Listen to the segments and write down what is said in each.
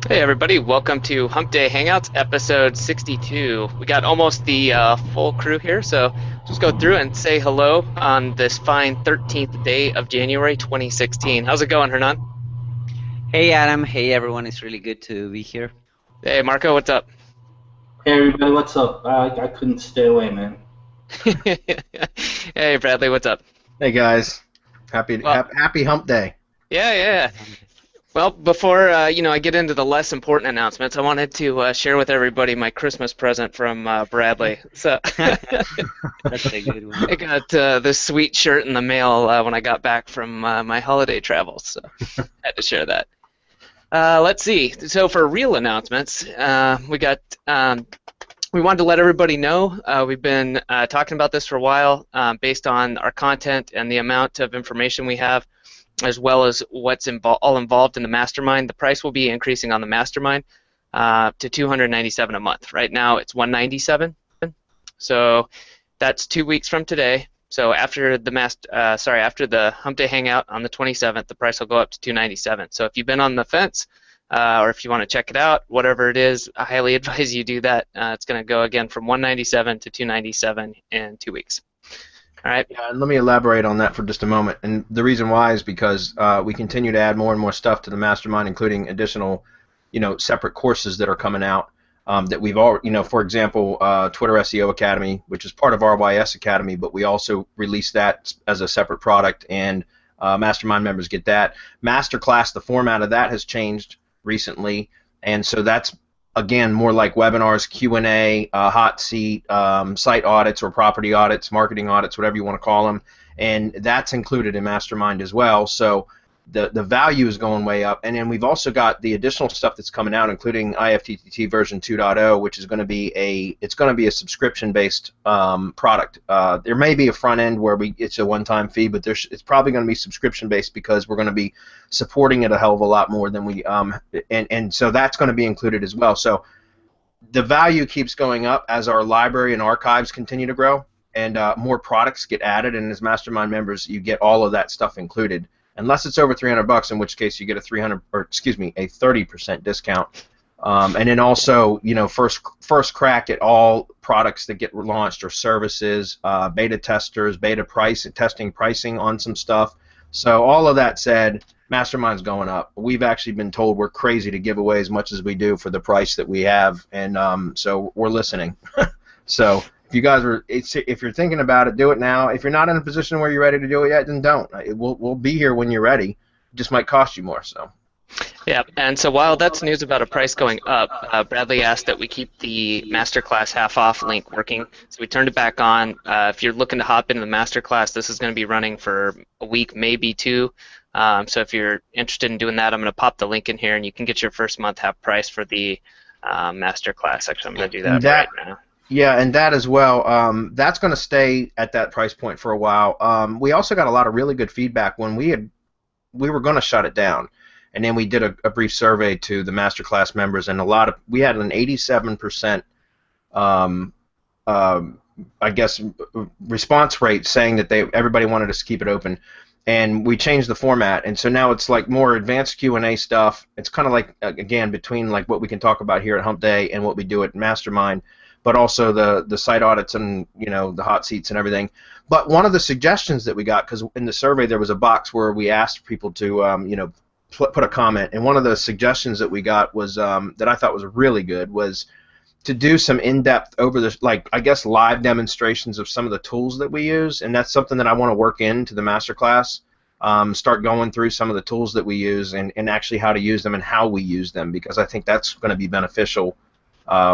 Hey everybody, welcome to Hump Day Hangouts, episode 62. We got almost the full crew here, so just go through and say hello on this fine 13th day of January 2016. How's it going, Hernan? Hey Adam, hey everyone, it's really good to be here. Hey Marco, what's up? Hey everybody, what's up? I couldn't stay away, man. Hey Bradley, what's up? Hey guys, happy Well, happy Hump Day. yeah. Well, before I get into the less important announcements, I wanted to share with everybody my Christmas present from Bradley. So That's a good I one. got this sweet shirt in the mail when I got back from my holiday travels, so I had to share that. Let's see. So for real announcements, we wanted to let everybody know we've been talking about this for a while, based on our content and the amount of information we have, as well as what's all involved in the mastermind. The price will be increasing on the mastermind to $297 a month. Right now it's $197. So that's 2 weeks from today. So after the Hump Day Hangout on the 27th, the price will go up to $297. So if you've been on the fence, or if you want to check it out, whatever it is, I highly advise you do that. It's going to go again from $197 to $297 in 2 weeks. All right. Yeah, and let me elaborate on that for just a moment. And the reason why is because we continue to add more and more stuff to the mastermind, including additional, separate courses that are coming out that we've all, for example, Twitter SEO Academy, which is part of RYS Academy, but we also release that as a separate product, and mastermind members get that. Masterclass, the format of that has changed recently, and so that's again more like webinars, Q&A, hot seat, site audits or property audits, marketing audits, whatever you want to call them, and that's included in mastermind as well. So the value is going way up, and then we've also got the additional stuff that's coming out, including IFTTT version 2.0, which is going to be a subscription-based product. There may be a front end where it's a one-time fee, but it's probably going to be subscription-based because we're going to be supporting it a hell of a lot more than we and so that's going to be included as well. So the value keeps going up as our library and archives continue to grow, and more products get added, and as mastermind members you get all of that stuff included. Unless it's over $300, in which case you get a 30% discount. And then also, first crack at all products that get launched or services, beta testers, testing pricing on some stuff. So all of that said, Mastermind's going up. We've actually been told we're crazy to give away as much as we do for the price that we have, and so we're listening. So if you're thinking about it, do it now. If you're not in a position where you're ready to do it yet, then don't. We'll be here when you're ready. It just might cost you more. So. Yeah, and so while that's news about a price going up, Bradley asked that we keep the masterclass half off link working. So we turned it back on. If you're looking to hop into the masterclass, this is going to be running for a week, maybe two. So if you're interested in doing that, I'm going to pop the link in here, and you can get your first month half price for the masterclass. Actually, I'm going to do that right now. Yeah, and that as well. That's going to stay at that price point for a while. We also got a lot of really good feedback when we were going to shut it down, and then we did a brief survey to the masterclass members, and we had an 87% response rate saying that everybody wanted us to keep it open. And we changed the format, and so now it's like more advanced Q&A stuff. It's kind of like, again, between like what we can talk about here at Hump Day and what we do at Mastermind, but also the site audits and the hot seats and everything. But one of the suggestions that we got, because in the survey there was a box where we asked people to put a comment, and one of the suggestions that we got was that I thought was really good was to do some in-depth live demonstrations of some of the tools that we use, and that's something that I want to work into the masterclass. Start going through some of the tools that we use and actually how to use them and how we use them, because I think that's going to be beneficial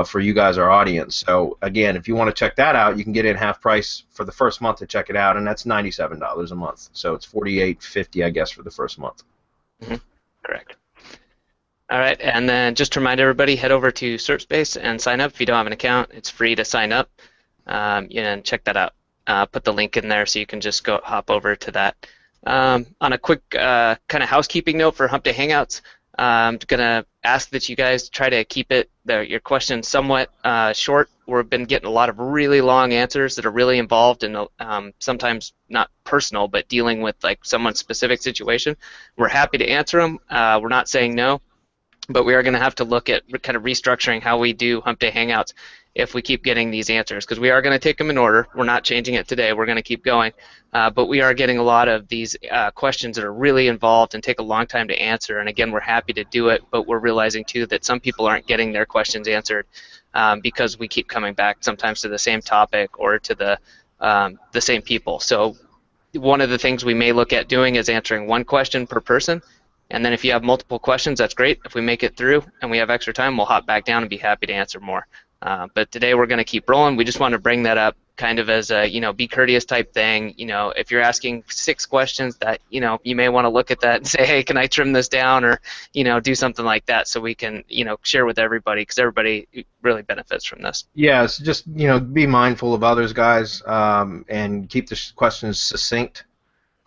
for you guys, our audience. So again, if you want to check that out, you can get in half price for the first month to check it out, and that's $97 a month. So it's $48.50, I guess, for the first month. Mm-hmm. Correct. All right, and then just to remind everybody, head over to SearchSpace and sign up. If you don't have an account, it's free to sign up, and check that out. Put the link in there so you can just hop over to that. On a quick kind of housekeeping note for Hump Day Hangouts, I'm going to ask that you guys try to keep your questions somewhat short. We've been getting a lot of really long answers that are really involved and sometimes not personal, but dealing with like someone's specific situation. We're happy to answer them. We're not saying no. but we are going to have to look at kind of restructuring how we do Hump Day Hangouts if we keep getting these answers, because we are going to take them in order. We're not changing it today. We're going to keep going, but we are getting a lot of these questions that are really involved and take a long time to answer. And again, we're happy to do it, but we're realizing too that some people aren't getting their questions answered because we keep coming back sometimes to the same topic or to the same people. So one of the things we may look at doing is answering one question per person. And then if you have multiple questions, that's great. If we make it through and we have extra time, we'll hop back down and be happy to answer more. But today we're going to keep rolling. We just want to bring that up kind of as a, be courteous type thing. If you're asking 6 questions that, you may want to look at that and say, hey, can I trim this down, or, do something like that so we can, share with everybody, because everybody really benefits from this. Yeah, so just, be mindful of others, guys, and keep the questions succinct.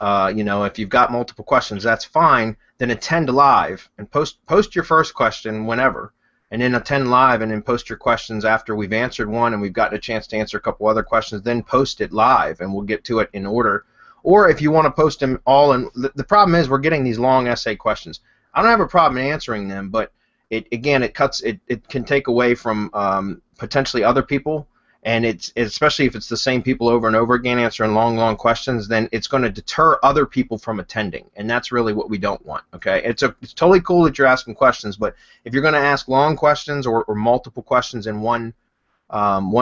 If you've got multiple questions, that's fine. Then attend live and post your first question whenever, and then attend live and then post your questions after we've answered one and we've gotten a chance to answer a couple other questions. Then post it live and we'll get to it in order. Or if you want to post them all in, the problem is we're getting these long essay questions. I don't have a problem answering them, but it can take away from potentially other people. And it's especially if it's the same people over and over again answering long questions, then it's going to deter other people from attending, and that's really what we don't want. Okay, it's totally cool that you're asking questions, but if you're going to ask long questions or multiple questions in one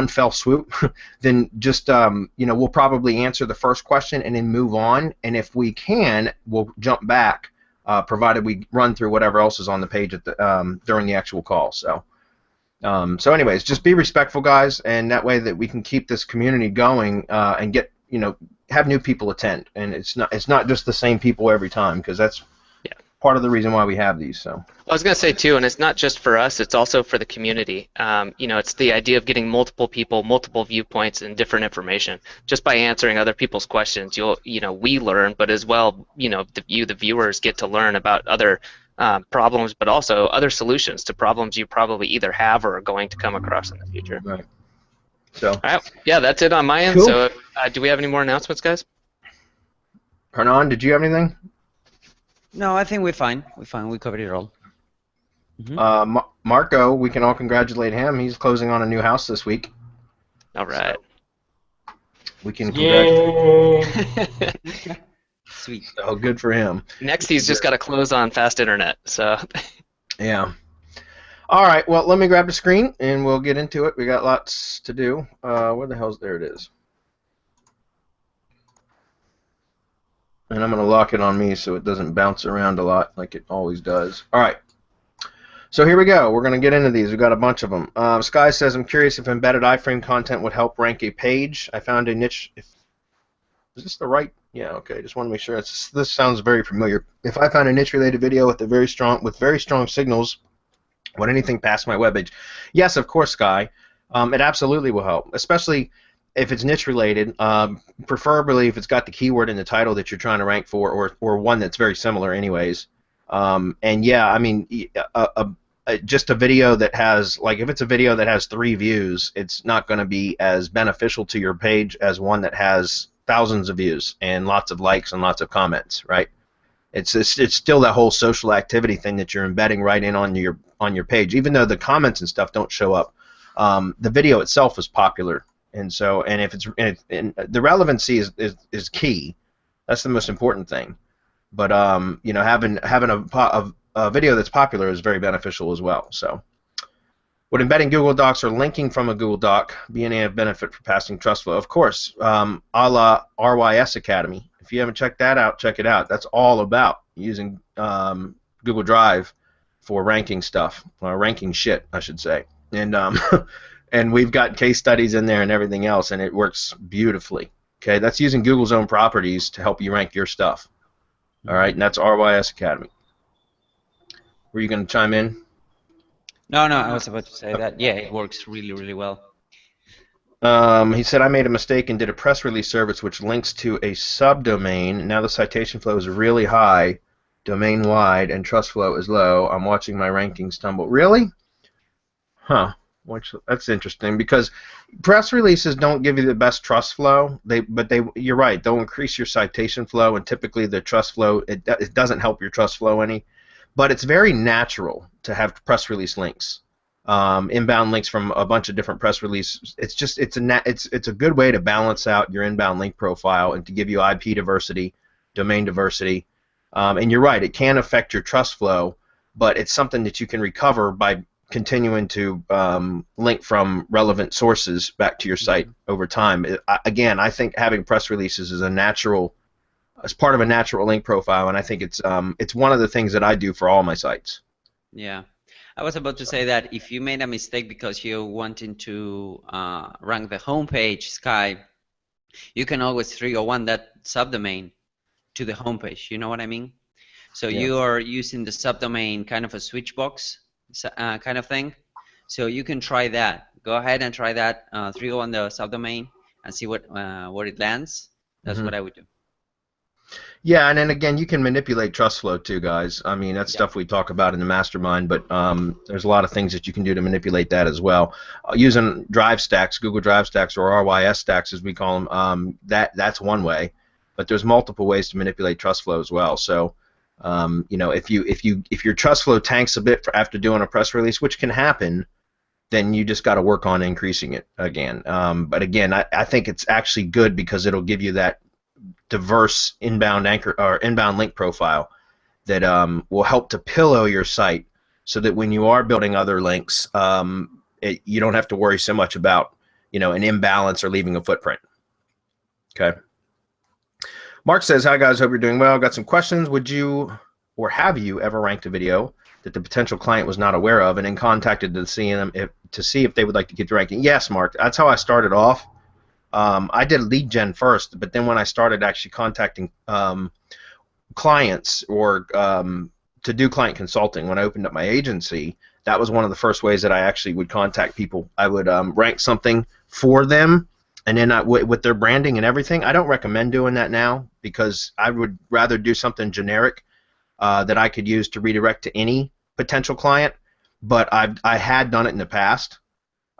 fell swoop, then just we'll probably answer the first question and then move on, and if we can, we'll jump back, provided we run through whatever else is on the page at the during the actual call. So anyways, just be respectful, guys, and that way that we can keep this community going and get, have new people attend. And it's not just the same people every time, because that's part of the reason why we have these. So I was going to say too, and it's not just for us, it's also for the community. It's the idea of getting multiple people, multiple viewpoints, and different information. Just by answering other people's questions, we learn, but as well, the viewers get to learn about other problems, but also other solutions to problems you probably either have or are going to come across in the future. Right. So. All right. Yeah, that's it on my end. Cool. So, do we have any more announcements, guys? Hernan, did you have anything? No, I think we're fine. We covered it all. Mm-hmm. Marco, we can all congratulate him. He's closing on a new house this week. All right. So we can congratulate. Sweet. So good for him. Next, he's just got to close on fast internet. So. Yeah. All right. Well, let me grab the screen and we'll get into it. We got lots to do. Where the hell's there? It is. And I'm going to lock it on me so it doesn't bounce around a lot like it always does. All right. So here we go. We're going to get into these. We've got a bunch of them. Sky says, I'm curious if embedded iframe content would help rank a page. I found a niche. Is this the right? Yeah, okay. Just want to make sure. This sounds very familiar. If I found a niche-related video with very strong signals, would anything pass my webpage? Yes, of course, Sky. It absolutely will help, especially if it's niche-related. Preferably if it's got the keyword in the title that you're trying to rank for, or one that's very similar, anyways. And yeah, I mean, just a video that has, like, if it's a video that has 3 views, it's not going to be as beneficial to your page as one that has thousands of views and lots of likes and lots of comments, right? It's still that whole social activity thing that you're embedding right in on your page, even though the comments and stuff don't show up. The video itself is popular, and if it's the relevancy is key. That's the most important thing. But having a video that's popular is very beneficial as well. So, would embedding Google Docs or linking from a Google Doc be any benefit for passing trust flow? Of course, a la RYS Academy. If you haven't checked that out, check it out. That's all about using Google Drive for ranking stuff, or ranking shit, I should say. And and we've got case studies in there and everything else, and it works beautifully. Okay, that's using Google's own properties to help you rank your stuff. All right, and that's RYS Academy. Were you going to chime in? No, I was about to say that. Yeah, it works really, really well. He said, I made a mistake and did a press release service which links to a subdomain. Now the citation flow is really high, domain-wide, and trust flow is low. I'm watching my rankings tumble. Really? Huh. That's interesting, because press releases don't give you the best trust flow. You're right. They'll increase your citation flow, and typically the trust flow, it doesn't help your trust flow any. But it's very natural to have press release links, inbound links from a bunch of different press releases. It's a good way to balance out your inbound link profile and to give you IP diversity, domain diversity. And you're right, it can affect your trust flow, but it's something that you can recover by continuing to link from relevant sources back to your site over time. Again, I think having press releases is as part of a natural link profile, and I think it's one of the things that I do for all my sites. Yeah, I was about to say that if you made a mistake because you're wanting to rank the homepage Sky, you can always 301 that subdomain to the homepage. You know what I mean? So Yeah. you are using the subdomain kind of a switch box kind of thing. So you can try that. Go ahead and try that 301 the subdomain and see where it lands. That's what I would do. Yeah, and then again, you can manipulate trust flow too, guys. I mean, that's stuff we talk about in the mastermind, but there's a lot of things that you can do to manipulate that as well. Using drive stacks, Google Drive stacks, or RYS stacks as we call them, that's one way, but there's multiple ways to manipulate trust flow as well. So, you know, if your trust flow tanks a bit after doing a press release, which can happen, then you just got to work on increasing it again. But again, I think it's actually good because it'll give you that diverse inbound link profile that will help to pillow your site so that when you are building other links, you don't have to worry so much about, you know, an imbalance or leaving a footprint. Okay. Mark says, "Hi guys, hope you're doing well. Got some questions. Would you or have you ever ranked a video that the potential client was not aware of and then contacted to see if they would like to get the ranking?" Yes, Mark. That's how I started off. I did lead gen first, but then when I started actually contacting clients or to do client consulting, when I opened up my agency, that was one of the first ways that I actually would contact people. I would rank something for them, and then with their branding and everything. I don't recommend doing that now because I would rather do something generic that I could use to redirect to any potential client, but I had done it in the past.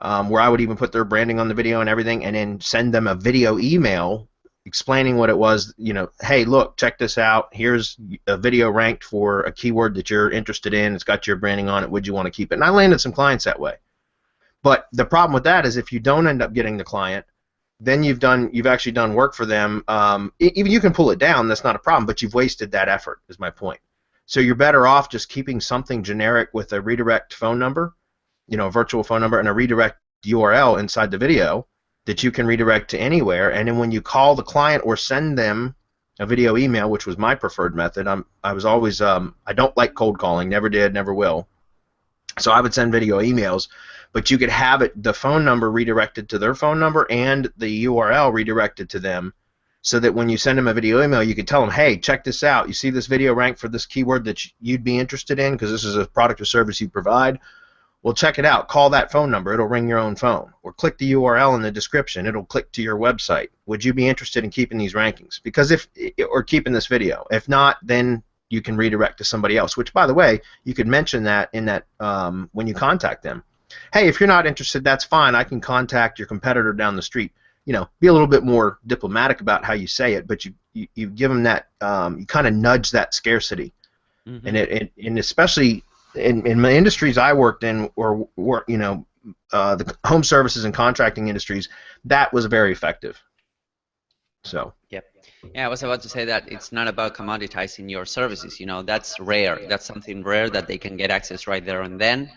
Where I would even put their branding on the video and everything, and then send them a video email explaining what it was. You know, hey, look, check this out. Here's a video ranked for a keyword that you're interested in. It's got your branding on it. Would you want to keep it? And I landed some clients that way. But the problem with that is if you don't end up getting the client, then you've actually done work for them. Even you can pull it down. That's not a problem. But you've wasted that effort. Is my point. So you're better off just keeping something generic with a redirect phone number, you know, a virtual phone number, and a redirect URL inside the video that you can redirect to anywhere. And then when you call the client or send them a video email, which was my preferred method, I was always I don't like cold calling, never did, never will. So I would send video emails, but you could have the phone number redirected to their phone number and the URL redirected to them, so that when you send them a video email, you could tell them, hey, check this out. You see this video ranked for this keyword that you'd be interested in because this is a product or service you provide. Well, check it out. Call that phone number. It'll ring your own phone. Or click the URL in the description. It'll click to your website. Would you be interested in keeping these rankings? Because or keeping this video. If not, then you can redirect to somebody else. Which, by the way, you could mention that in that when you contact them. Hey, if you're not interested, that's fine. I can contact your competitor down the street. You know, be a little bit more diplomatic about how you say it, but you give them that. You kind of nudge that scarcity, and especially. In the industries I worked in, or you know, the home services and contracting industries, that was very effective. So. Yep. Yeah, I was about to say that it's not about commoditizing your services. You know, that's rare. That's something rare that they can get access right there and then.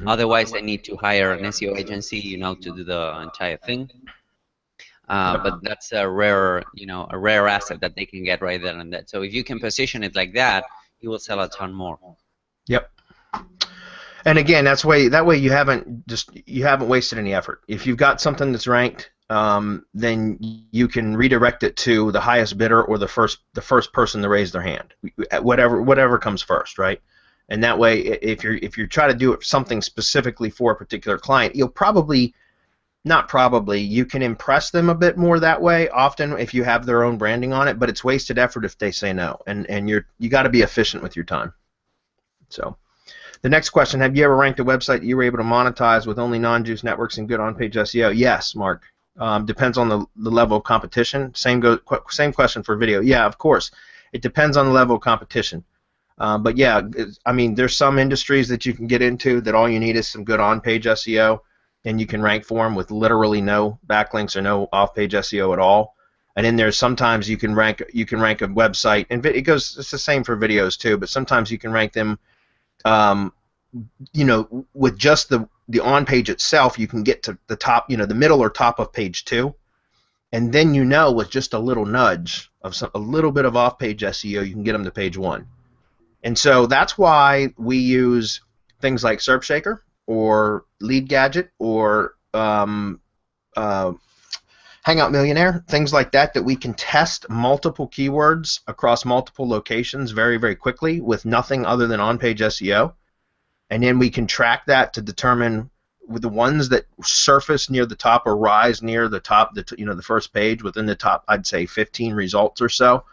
Otherwise, they need to hire an SEO agency, you know, to do the entire thing. But that's a rare, you know, a rare asset that they can get right there and then. So if you can position it like that, you will sell a ton more. Yep. And again, that way you haven't wasted any effort. If you've got something that's ranked, then you can redirect it to the highest bidder or the first person to raise their hand, whatever comes first, right? And that way, if you try to do it something specifically for a particular client, you'll you can impress them a bit more that way. Often, if you have their own branding on it, but it's wasted effort if they say no. And you got to be efficient with your time. So. The next question, have you ever ranked a website that you were able to monetize with only non-juice networks and good on-page SEO? Yes, Mark. Depends on the level of competition. Same question for video. Yeah, of course. It depends on the level of competition. But yeah, I mean, there's some industries that you can get into that all you need is some good on-page SEO, and you can rank for them with literally no backlinks or no off-page SEO at all. And then there's sometimes you can rank a website, and it's the same for videos too. But sometimes you can rank them, with just the on-page itself, you can get to the top, the middle or top of page 2. And then with just a little nudge of a little bit of off-page SEO, you can get them to page 1. And so that's why we use things like SERPshaker or Lead Gadget or Hangout Millionaire, things like that we can test multiple keywords across multiple locations very, very quickly with nothing other than on-page SEO. And then we can track that to determine with the ones that surface near the top or rise near the top, the first page within the top, I'd say 15 results or so,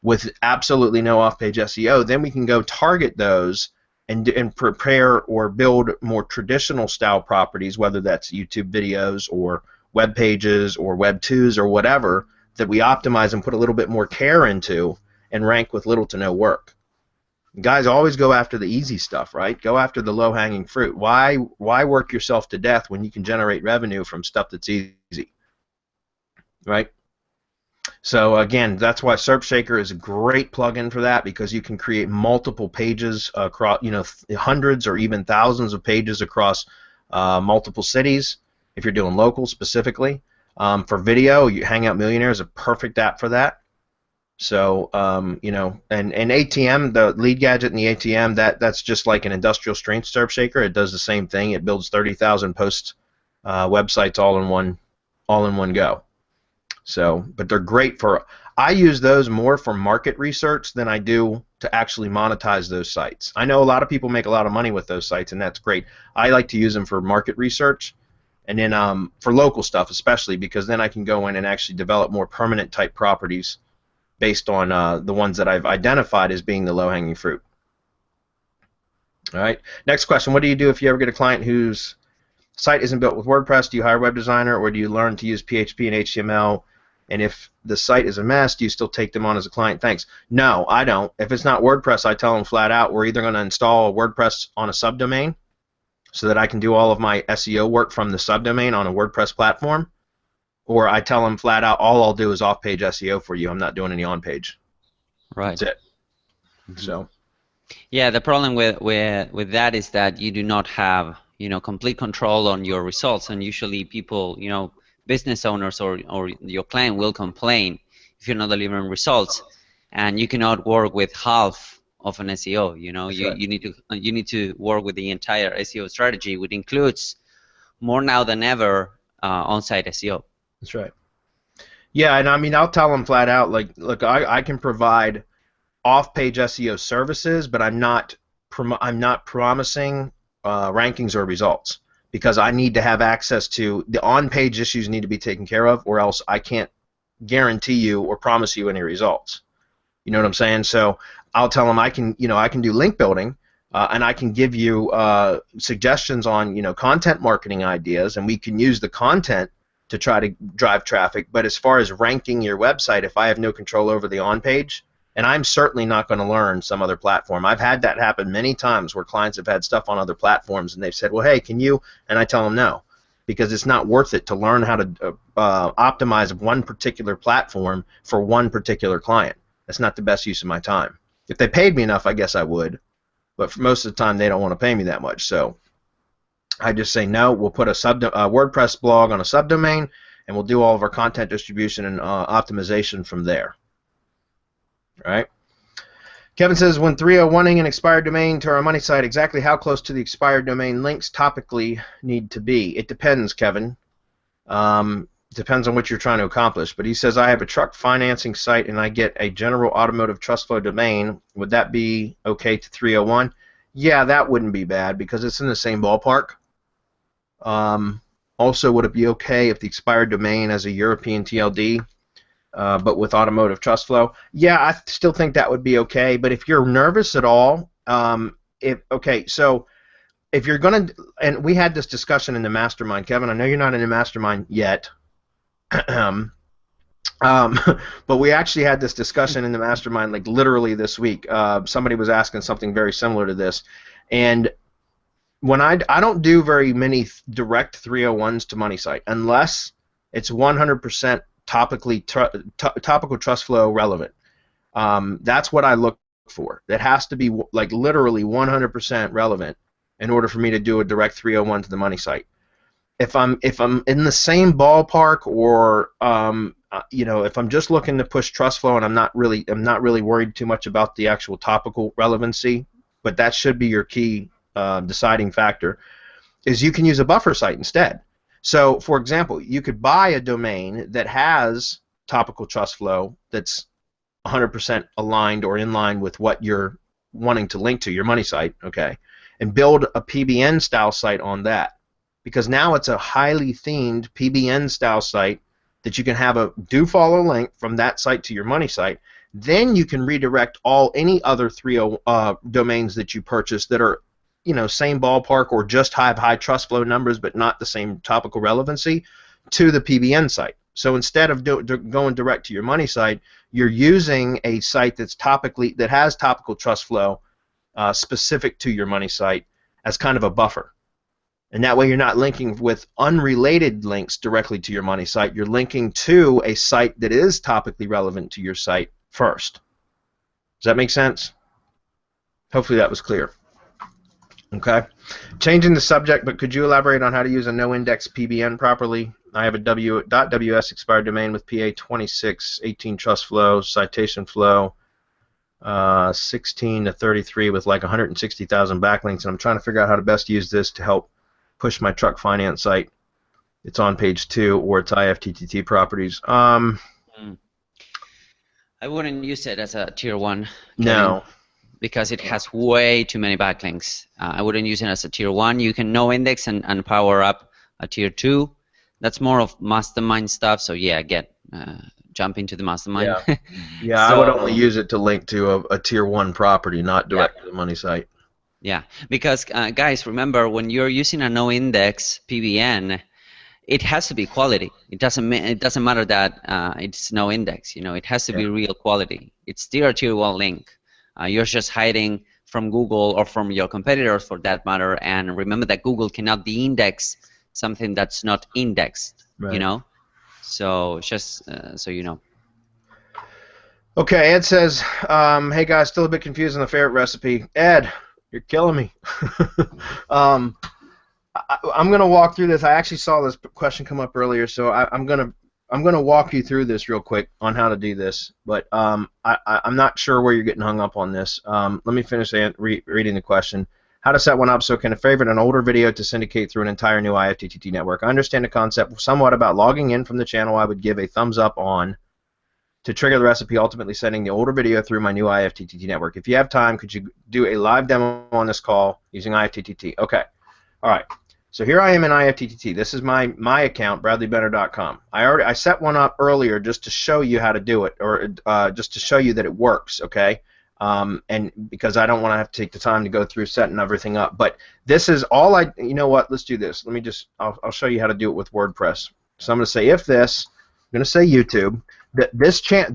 with absolutely no off-page SEO. Then we can go target those and prepare or build more traditional style properties, whether that's YouTube videos or web pages or web 2s or whatever, that we optimize and put a little bit more care into and rank with little to no work. Guys, always go after the easy stuff, right? Go after the low-hanging fruit. Why work yourself to death when you can generate revenue from stuff that's easy, right? So again, that's why SERPshaker is a great plugin for that, because you can create multiple pages across, hundreds or even thousands of pages across multiple cities if you're doing local specifically. For video, Hangout Millionaire is a perfect app for that. So and ATM, the Lead Gadget and the ATM, that's just like an industrial strength SERPshaker. It does the same thing. It builds 30,000 post websites all in one go. So, but they're great for. I use those more for market research than I do to actually monetize those sites. I know a lot of people make a lot of money with those sites, and that's great. I like to use them for market research, and then for local stuff especially, because then I can go in and actually develop more permanent type properties based on the ones that I've identified as being the low-hanging fruit. All right. Next question: what do you do if you ever get a client whose site isn't built with WordPress? Do you hire a web designer, or do you learn to use PHP and HTML? And if the site is a mess, do you still take them on as a client? Thanks. No, I don't. If it's not WordPress, I tell them flat out, we're either going to install a WordPress on a subdomain so that I can do all of my SEO work from the subdomain on a WordPress platform, or I tell them flat out, all I'll do is off-page SEO for you. I'm not doing any on-page. Right. That's it. So. Yeah, the problem with that is that you do not have complete control on your results, and usually people, business owners or your client will complain if you're not delivering results, and you cannot work with half of an SEO. Right. You need to work with the entire SEO strategy, which includes more now than ever on-site SEO. That's right. Yeah, and I mean, I'll tell them flat out, like, look, I can provide off-page SEO services, but I'm not promising rankings or results, because I need to have access to the on-page issues need to be taken care of, or else I can't guarantee you or promise you any results. You know what I'm saying? So I'll tell them I can do link building, and I can give you suggestions on content marketing ideas, and we can use the content to try to drive traffic. But as far as ranking your website, if I have no control over the on-page, and I'm certainly not going to learn some other platform. I've had that happen many times where clients have had stuff on other platforms, and they've said, well, hey, can you? And I tell them no, because it's not worth it to learn how to optimize one particular platform for one particular client. That's not the best use of my time. If they paid me enough, I guess I would, but for most of the time, they don't want to pay me that much. So I just say, no, we'll put a WordPress blog on a subdomain, and we'll do all of our content distribution and optimization from there. Right. Kevin says, when 301ing an expired domain to our money site, exactly how close to the expired domain links topically need to be? It depends, Kevin. Depends on what you're trying to accomplish. But he says, I have a truck financing site and I get a general automotive trust flow domain. Would that be okay to 301? Yeah, that wouldn't be bad because it's in the same ballpark. Also, would it be okay if the expired domain has a European TLD? But with automotive trust flow, yeah, I still think that would be okay. But if you're nervous at all, so if you're gonna, and we had this discussion in the mastermind, Kevin. I know you're not in the mastermind yet, But we actually had this discussion in the mastermind, like literally this week. Somebody was asking something very similar to this, and when I don't do very many direct 301s to money site unless it's 100% topical trust flow relevant. That's what I look for. That has to be like literally 100% relevant in order for me to do a direct 301 to the money site. If I'm in the same ballpark, or you know, if I'm just looking to push trust flow and I'm not really worried too much about the actual topical relevancy, but that should be your key deciding factor, is you can use a buffer site instead. So, for example, you could buy a domain that has topical trust flow that's 100% aligned or in line with what you're wanting to link to, your money site, okay, and build a PBN style site on that. Because now it's a highly themed PBN style site that you can have a do follow link from that site to your money site. Then you can redirect any other 3 domains that you purchase that are, you know, same ballpark or just have high trust flow numbers but not the same topical relevancy to the PBN site. So instead of going direct to your money site, you're using a site that has topical trust flow specific to your money site as kind of a buffer. And that way you're not linking with unrelated links directly to your money site. You're linking to a site that is topically relevant to your site first. Does that make sense? Hopefully that was clear. Okay. Changing the subject, but could you elaborate on how to use a noindex PBN properly? I have a .ws expired domain with PA 2618 trust flow, citation flow, 16 to 33 with like 160,000 backlinks, and I'm trying to figure out how to best use this to help push my truck finance site. It's on page 2, or it's IFTTT properties. I wouldn't use it as a tier 1. No. Because it has way too many backlinks. I wouldn't use it as a tier 1. You can noindex and power up a tier 2. That's more of mastermind stuff. So yeah, jump into the mastermind. Yeah, yeah. So, I would only use it to link to a tier 1 property, not direct to the money site. Yeah, because guys, remember, when you're using a noindex PBN, it has to be quality. It doesn't matter that it's noindex. You know, it has to be real quality. It's still a tier 1 link. You're just hiding from Google or from your competitors, for that matter. And remember that Google cannot de-index something that's not indexed. Right. You know, so just so you know. Okay, Ed says, "Hey guys, still a bit confused on the ferret recipe." Ed, you're killing me. I'm gonna walk through this. I actually saw this question come up earlier, so I'm gonna walk you through this real quick on how to do this, but I'm not sure where you're getting hung up on this. Let me finish reading the question. How to set one up so can a favorite an older video to syndicate through an entire new IFTTT network? I understand the concept somewhat about logging in from the channel. I would give a thumbs up on to trigger the recipe, ultimately sending the older video through my new IFTTT network. If you have time, could you do a live demo on this call using IFTTT? Okay. All right. So here I am in IFTTT. This is my account, bradleybenner.com. I set one up earlier just to show you how to do it, or just to show you that it works, okay? And because I don't want to have to take the time to go through setting everything up. But this is all you know what, let's do this. Let me just, I'll show you how to do it with WordPress. So I'm going to say if this, I'm going to say YouTube.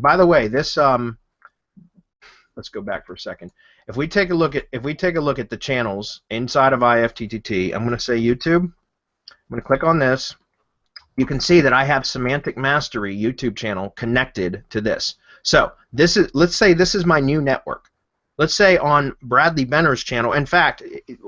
By the way, this, let's go back for a second. If we take a look at the channels inside of IFTTT, I'm going to say YouTube. I'm going to click on this. You can see that I have Semantic Mastery YouTube channel connected to this. So let's say this is my new network. Let's say on Bradley Benner's channel. In fact,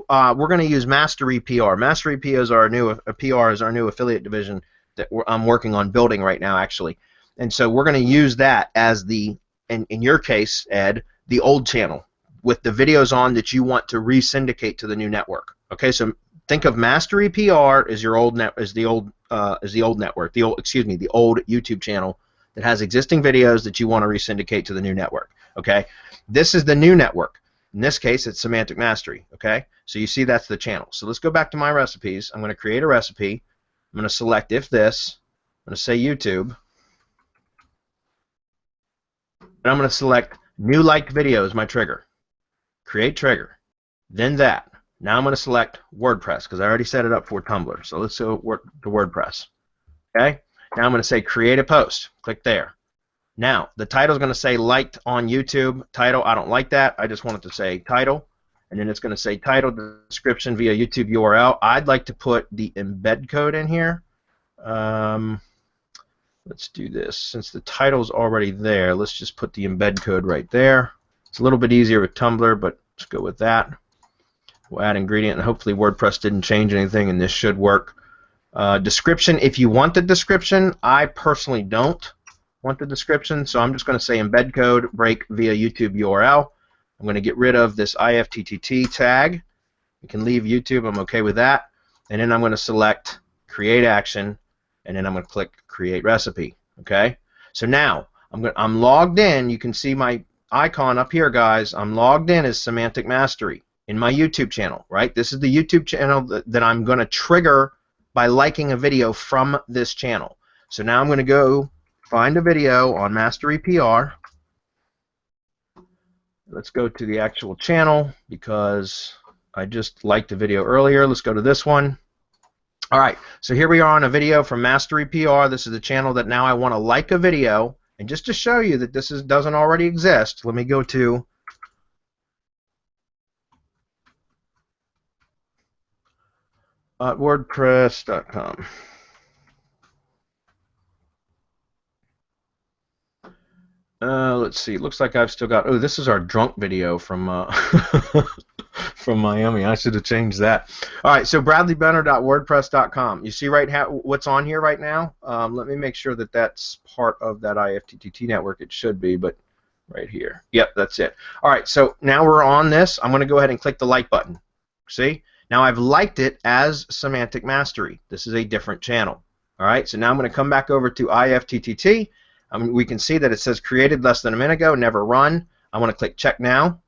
we're going to use Mastery PR. Mastery PR is our new affiliate division that I'm working on building right now, actually. And so we're going to use that as in your case, Ed, the old channel, with the videos on that you want to re-syndicate to the new network. Okay, so think of Mastery PR as your old network, the old YouTube channel that has existing videos that you want to re-syndicate to the new network. Okay, this is the new network. In this case, it's Semantic Mastery. Okay, so you see that's the channel. So let's go back to my recipes. I'm going to create a recipe. I'm going to select if this. I'm going to say YouTube. And I'm going to select new liked video as my trigger. Create trigger. Then that. Now I'm going to select WordPress because I already set it up for Tumbler. So let's go to WordPress. Okay? Now I'm going to say create a post. Click there. Now, the title is going to say liked on YouTube. Title, I don't like that. I just want it to say title. And then it's going to say title, description via YouTube URL. I'd like to put the embed code in here. Let's do this. Since the title's already there, let's just put the embed code right there. It's a little bit easier with Tumbler, but let's go with that. We'll add ingredient, and hopefully WordPress didn't change anything, and this should work. Description, if you want the description, I personally don't want the description, so I'm just going to say embed code break via YouTube URL. I'm going to get rid of this IFTTT tag. You can leave YouTube, I'm okay with that. And then I'm going to select create action, and then I'm going to click create recipe. Okay? So now I'm logged in. You can see my icon up here, guys. I'm logged in as Semantic Mastery in my YouTube channel, right? This is the YouTube channel that I'm going to trigger by liking a video from this channel. So now I'm going to go find a video on Mastery PR. Let's go to the actual channel because I just liked the video earlier. Let's go to this one. All right, so here we are on a video from Mastery PR. This is the channel that now I want to like a video. And just to show you that this doesn't already exist, let me go to WordPress.com. Let's see. It looks like I've still got. Oh, this is our drunk video from from Miami. I should have changed that. All right. So bradleybenner.wordpress.com. You see what's on here right now? Let me make sure that that's part of that IFTTT network. It should be, but right here. Yep, that's it. All right. So now we're on this. I'm going to go ahead and click the like button. See? Now I've liked it as Semantic Mastery. This is a different channel. All right. So now I'm going to come back over to IFTTT. We can see that it says created less than a minute ago, never run. I want to click check now.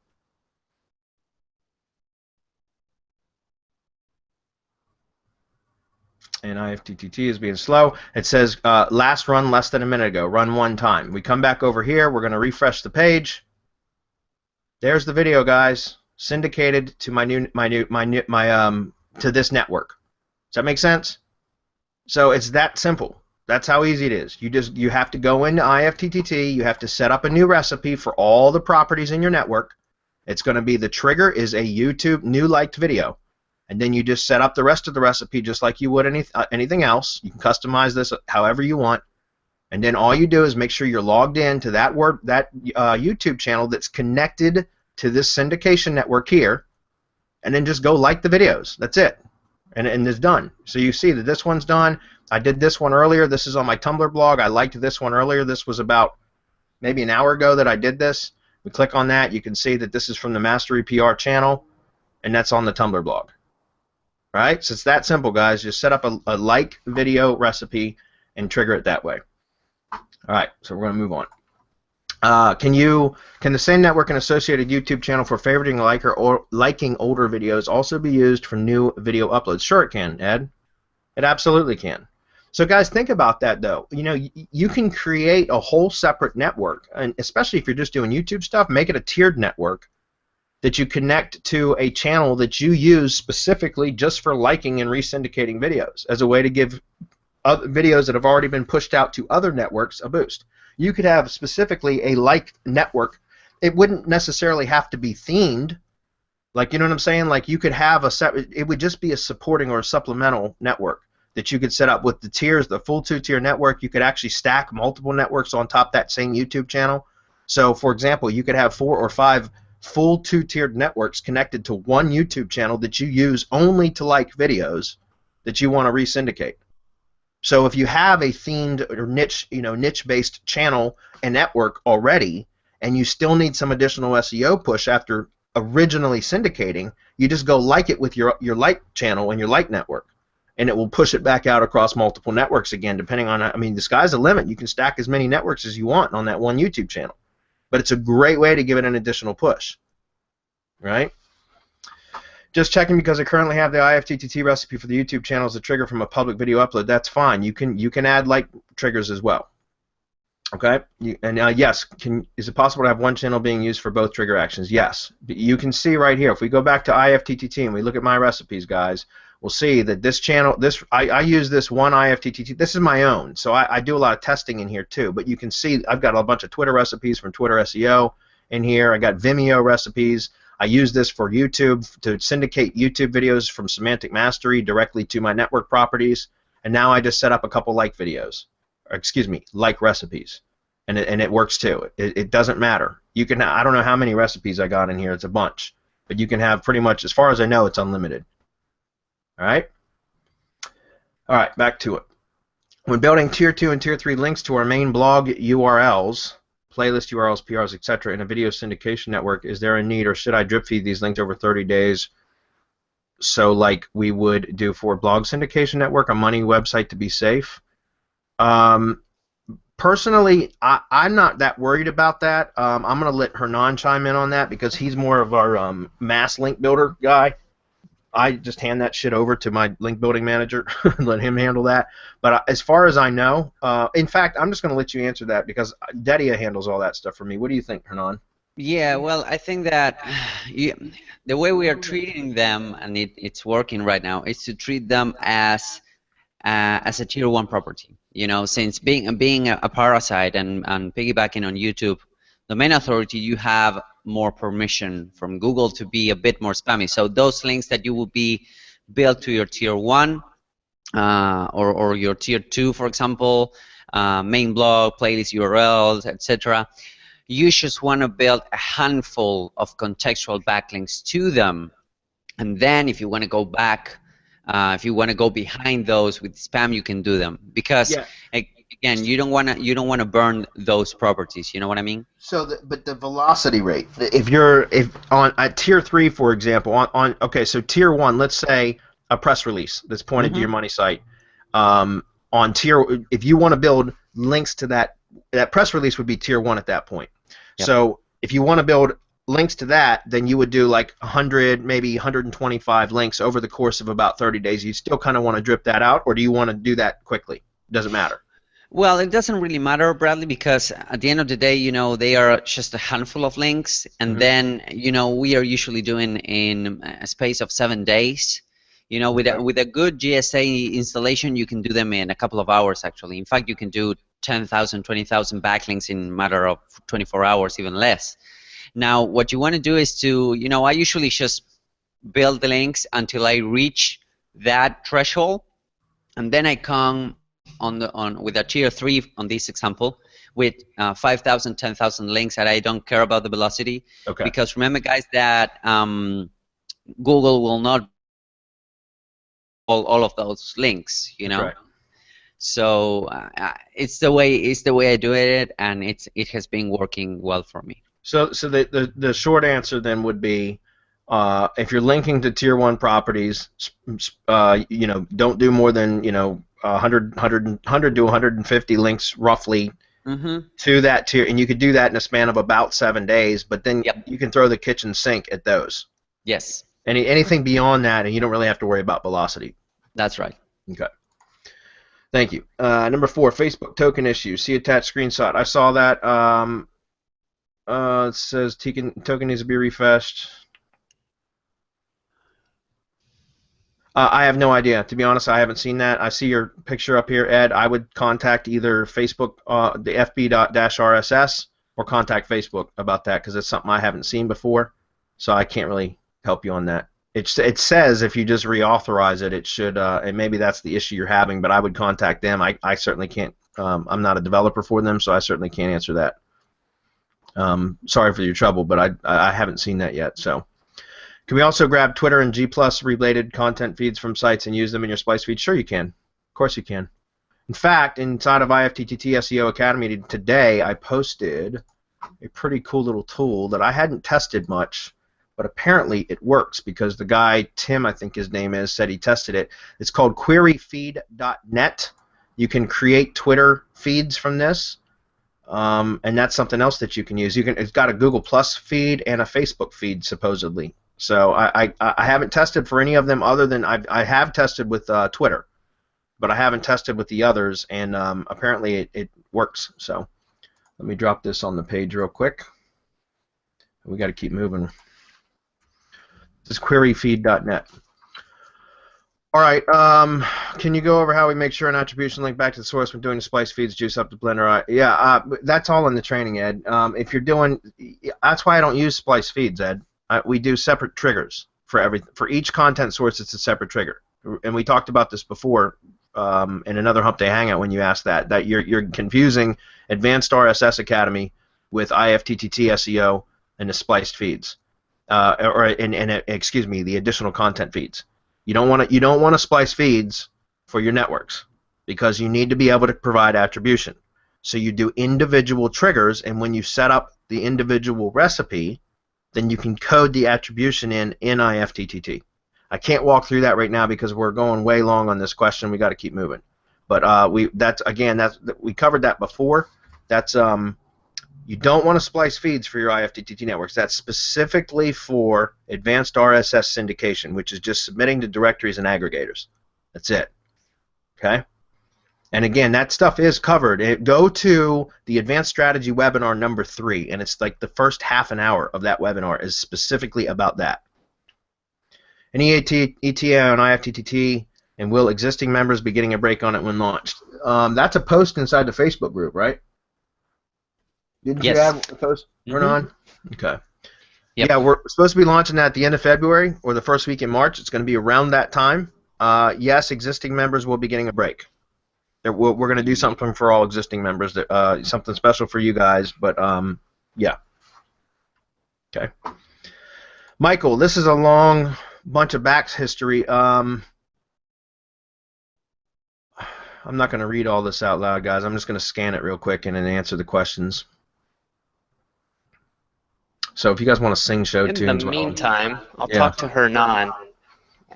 And IFTTT is being slow. It says last run less than a minute ago, run one time. We come back over here, we're going to refresh the page. There's the video, guys, syndicated to to this network. Does that make sense? So it's that simple. That's how easy it is. You have to go into IFTTT. You have to set up a new recipe for all the properties in your network. It's going to be the trigger is a YouTube new liked video, and then you just set up the rest of the recipe just like you would anything else. You can customize this however you want, and then all you do is make sure you're logged in to that YouTube channel that's connected to this syndication network here, and then just go like the videos. That's it, and it's done. So you see that this one's done. I did this one earlier. This is on my Tumblr blog. I liked this one earlier. This was about maybe an hour ago that I did this. We click on that. You can see that this is from the Mastery PR channel, and that's on the Tumblr blog. Right? So it's that simple, guys. Just set up a like video recipe and trigger it that way. All right, so we're going to move on. Can the same network and associated YouTube channel for favoriting or liking older videos also be used for new video uploads? Sure it can, Ed. It absolutely can. So guys, think about that though. You know, you can create a whole separate network, and especially if you're just doing YouTube stuff, make it a tiered network that you connect to a channel that you use specifically just for liking and resyndicating videos as a way to give other videos that have already been pushed out to other networks a boost. You could have specifically a like network. It wouldn't necessarily have to be themed. Like, you know what I'm saying? Like, you could have it would just be a supporting or a supplemental network that you could set up with the tiers, the full two-tier network. You could actually stack multiple networks on top of that same YouTube channel. So, for example, you could have 4 or 5 full two-tiered networks connected to one YouTube channel that you use only to like videos that you want to resyndicate. So if you have a themed or niche-based channel and network already, and you still need some additional SEO push after originally syndicating, you just go like it with your like channel and your like network, and it will push it back out across multiple networks again, depending on, I mean, the sky's the limit. You can stack as many networks as you want on that one YouTube channel, but it's a great way to give it an additional push, right? Just checking because I currently have the IFTTT recipe for the YouTube channel as a trigger from a public video upload. That's fine. You can add like triggers as well. Okay, yes, is it possible to have one channel being used for both trigger actions? Yes. You can see right here, if we go back to IFTTT and we look at my recipes, guys, will see that this channel, I use this one IFTTT. This is my own, so I do a lot of testing in here too. But you can see I've got a bunch of Twitter recipes from Twitter SEO in here. I got Vimeo recipes. I use this for YouTube to syndicate YouTube videos from Semantic Mastery directly to my network properties. And now I just set up a couple like videos, or excuse me, like recipes, and it works too. It doesn't matter. You can, I don't know how many recipes I got in here. It's a bunch, but you can have pretty much, as far as I know, it's unlimited. All right. All right, back to it. When building Tier 2 and Tier 3 links to our main blog URLs, playlist URLs, PRs, etc., in a video syndication network, is there a need, or should I drip feed these links over 30 days? So, like we would do for blog syndication network, a money website, to be safe. Personally, I'm not that worried about that. I'm going to let Hernan chime in on that because he's more of our mass link builder guy. I just hand that shit over to my link building manager and let him handle that. But as far as I know, in fact, I'm just going to let you answer that because Dedia handles all that stuff for me. What do you think, Hernan? Yeah, well, I think that the way we are treating them, and it's working right now, is to treat them as a Tier 1 property. You know, since being a parasite and piggybacking on YouTube, domain authority, you have more permission from Google to be a bit more spammy. So those links that you will be built to your Tier 1 or your Tier 2, for example, main blog, playlist URLs, etc., you just want to build a handful of contextual backlinks to them, and then if you want to go back, if you want to go behind those with spam, you can do them because again, you don't want to burn those properties. You know what I mean? So, but the velocity rate, if on at Tier 3, for example, okay, so Tier 1, let's say a press release that's pointed to your money site, on if you want to build links to that press release would be Tier 1 at that point. Yep. So if you want to build links to that, then you would do like 100, maybe 125 links over the course of about 30 days. You still kind of want to drip that out, or do you want to do that quickly? Doesn't matter. Well, it doesn't really matter, Bradley, because at the end of the day, you know, they are just a handful of links, and then, you know, we are usually doing in a space of 7 days. You know, with a good GSA installation, you can do them in a couple of hours, actually. In fact, you can do 10,000, 20,000 backlinks in a matter of 24 hours, even less. Now, what you want to do is to, you know, I usually just build the links until I reach that threshold, and then I come with a Tier 3 on this example with 5,000, 10,000 links, and I don't care about the velocity. Okay. Because remember, guys, that Google will not all of those links, you know. Right. So it's the way I do it, and it has been working well for me. So the short answer then would be, if you're linking to Tier 1 properties, you know, don't do more than, you know, 100 to 150 links roughly to that tier, and you could do that in a span of about 7 days. But then you can throw the kitchen sink at those. Yes. Anything beyond that, and you don't really have to worry about velocity. That's right. Okay. Thank you. Number 4, Facebook token issue. See attached screenshot. I saw that. It says token needs to be refreshed. I have no idea. To be honest, I haven't seen that. I see your picture up here, Ed. I would contact either Facebook, the fb.-rss, or contact Facebook about that because it's something I haven't seen before. So I can't really help you on that. It says if you just reauthorize it, it should, and maybe that's the issue you're having, but I would contact them. I certainly can't. I'm not a developer for them, so I certainly can't answer that. Sorry for your trouble, but I haven't seen that yet. So, can we also grab Twitter and G+ related content feeds from sites and use them in your Splice feed? Sure, you can. Of course, you can. In fact, inside of IFTTT SEO Academy today, I posted a pretty cool little tool that I hadn't tested much, but apparently it works because the guy, Tim, I think his name is, said he tested it. It's called queryfeed.net. You can create Twitter feeds from this. And that's something else that you can use. It's got a Google Plus feed and a Facebook feed supposedly. So I haven't tested for any of them other than I have tested with Twitter, but I haven't tested with the others, and apparently it works. So let me drop this on the page real quick. We got to keep moving. This is queryfeed.net. All right. Can you go over how we make sure an attribution link back to the source when doing the splice feeds, juice up the blender? Yeah, that's all in the training, Ed. If you're doing, that's why I don't use splice feeds, Ed. We do separate triggers for each content source. It's a separate trigger, and we talked about this before in another Hump Day Hangout when you asked that you're confusing Advanced RSS Academy with IFTTT SEO and the spliced feeds, excuse me, the additional content feeds. You don't want to splice feeds for your networks because you need to be able to provide attribution. So you do individual triggers, and when you set up the individual recipe, then you can code the attribution in IFTTT. I can't walk through that right now because we're going way long on this question. We got to keep moving. But we covered that before. That's you don't want to splice feeds for your IFTTT networks. That's specifically for advanced RSS syndication, which is just submitting to directories and aggregators. That's it. Okay? And again, that stuff is covered. Go to the Advanced Strategy webinar number 3, and it's like the first half an hour of that webinar is specifically about that. An ETA on IFTTT, and will existing members be getting a break on it when launched? That's a post inside the Facebook group, right? Didn't you add a post on? Okay. Yep. Yeah, we're supposed to be launching that at the end of February or the first week in March. It's going to be around that time. Yes, existing members will be getting a break. We're going to do something for all existing members, something special for you guys. But yeah. Okay. Michael, this is a long bunch of backs history. I'm not going to read all this out loud, guys. I'm just going to scan it real quick and then answer the questions. So if you guys want to sing show tunes... In the meantime, I'll talk to Hernan